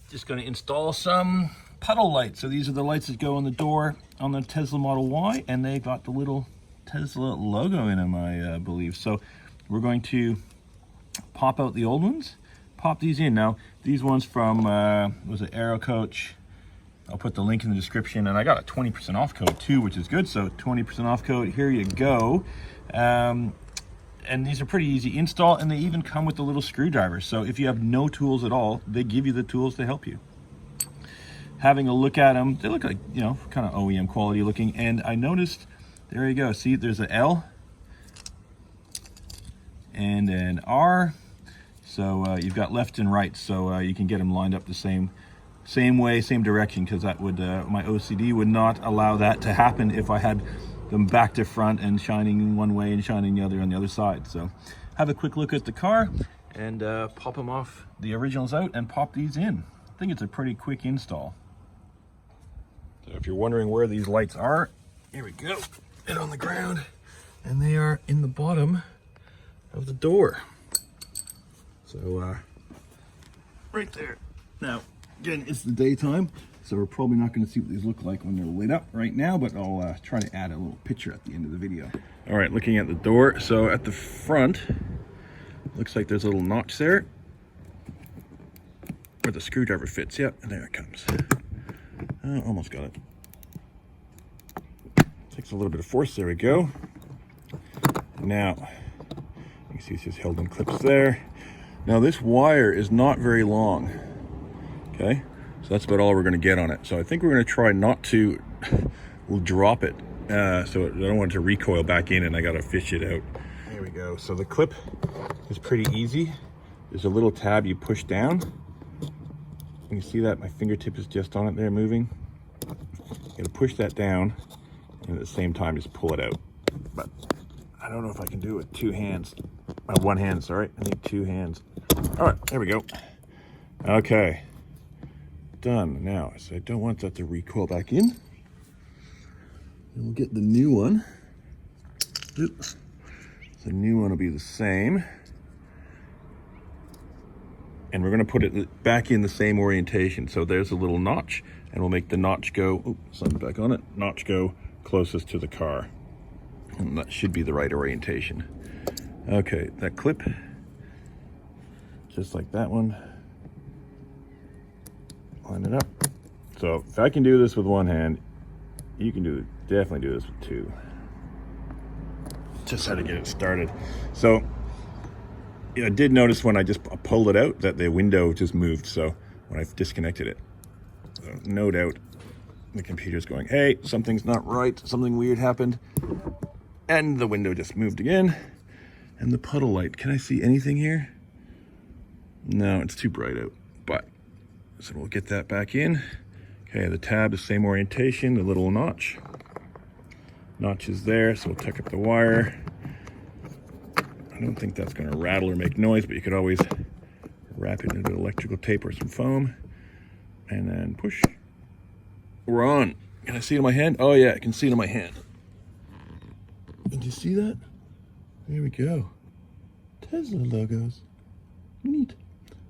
just going to install some Puddle lights. So these are the lights that go on the door on the Tesla Model Y, and they got the little Tesla logo in them, I believe. So we're going to pop out the old ones, pop these in. Now, these ones from, was it Arcoche? I'll put the link in the description, and I got a 20% off code too, which is good. So 20% off code, here you go. And these are pretty easy install, and they even come with the little screwdriver. So if you have no tools at all, they give you the tools to help you. Having a look at them, they look like, you know, kind of OEM quality looking. And I noticed, there you go, see there's an L and an R. So you've got left and right, so you can get them lined up the same way, same direction, because that would, my OCD would not allow that to happen if I had them back to front and shining one way and shining the other on the other side. So have a quick look at the car and pop them off, the originals out, and pop these in. I think it's a pretty quick install. So if you're wondering where these lights are, here we go. They're on the ground, and they are in the bottom of the door. So right there. Now, again, it's the daytime, so we're probably not going to see what these look like when they're lit up right now, but I'll try to add a little picture at the end of the video. All right, looking at the door. So at the front, looks like there's a little notch there where the screwdriver fits. Yep, and there it comes. Oh, almost got it. Takes a little bit of force. There we go. Now, you can see it's just held in clips there. Now this wire is not very long. Okay, so that's about all we're going to get on it. So I think we're going to try not to drop it. So I don't want it to recoil back in, and I got to fish it out. There we go. So the clip is pretty easy. There's a little tab you push down. You see that my fingertip is just on it there, moving. You got to push that down, and at the same time just pull it out. But I don't know if I can do it with two hands. One hand, sorry. I need two hands. All right, there we go. Okay. Done. Now, so I don't want that to recoil back in. And we'll get the new one. Oops. The new one will be the same. And we're going to put it back in the same orientation. So there's a little notch, and we'll make the notch go, oh, something back on it, notch go closest to the car. And that should be the right orientation. Okay, that clip, just like that one. Line it up. So if I can do this with one hand, you can definitely do this with two. Just how to get it started. So yeah, I did notice when I just pulled it out that the window just moved. So when I disconnected it, so no doubt the computer's going, hey, something's not right. Something weird happened. And the window just moved again. And the puddle light, can I see anything here? No, it's too bright out, but so we'll get that back in. Okay, the tab, the same orientation, the little notch. Notch is there, so we'll tuck up the wire. I don't think that's gonna rattle or make noise, but you could always wrap it into electrical tape or some foam, and then push. We're on. Can I see it in my hand? Oh yeah, I can see it in my hand. Did you see that? There we go. Tesla logos. Neat.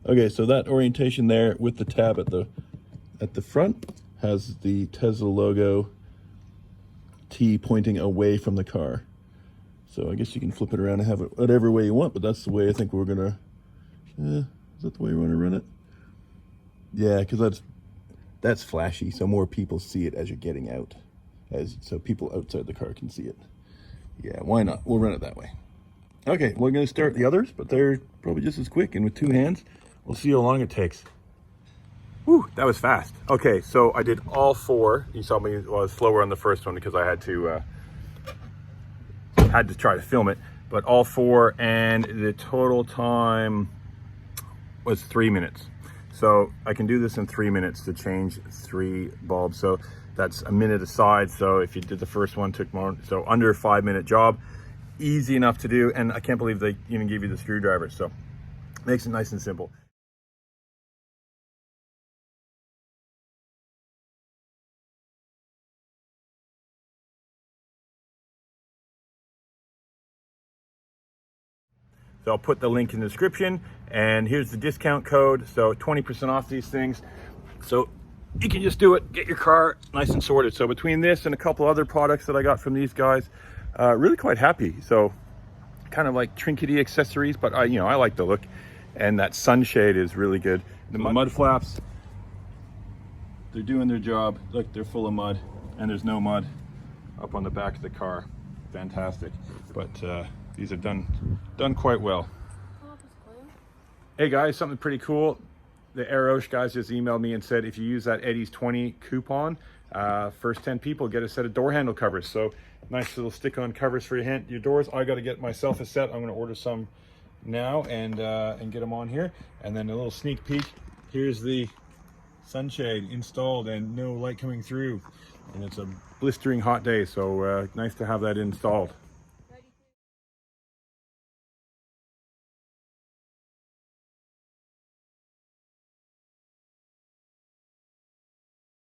Okay, so that orientation there with the tab at the front has the Tesla logo T pointing away from the car. So I guess you can flip it around and have it whatever way you want, but that's the way I think we're gonna, is that the way we want to run it? Yeah, because that's flashy, so more people see it as you're getting out, so people outside the car can see it. Yeah, why not? We'll run it that way. Okay, we're going to start the others, but they're probably just as quick, and with two hands, we'll see how long it takes. Whew, that was fast. Okay, so I did all four. You saw me was slower on the first one because I had to try to film it, but all four, and the total time was 3 minutes. So I can do this in 3 minutes to change 3 bulbs. So that's a minute aside. So if you did the first one, took more, so under a 5 minute job, easy enough to do. And I can't believe they even give you the screwdriver. So makes it nice and simple. So I'll put the link in the description, and here's the discount code. So 20% off these things. So you can just do it, get your car nice and sorted. So between this and a couple other products that I got from these guys, really quite happy. So kind of like trinkety accessories, but I like the look. And that sunshade is really good. The mud flaps, they're doing their job. Look, they're full of mud, and there's no mud up on the back of the car. Fantastic. But these have done quite well. Hey guys, something pretty cool. The Arcoche guys just emailed me and said if you use that Eddie's 20 coupon, first 10 people get a set of door handle covers. So nice little stick-on covers for your doors. I got to get myself a set. I'm going to order some now and get them on here. And then a little sneak peek. Here's the sunshade installed and no light coming through. And it's a blistering hot day, so nice to have that installed.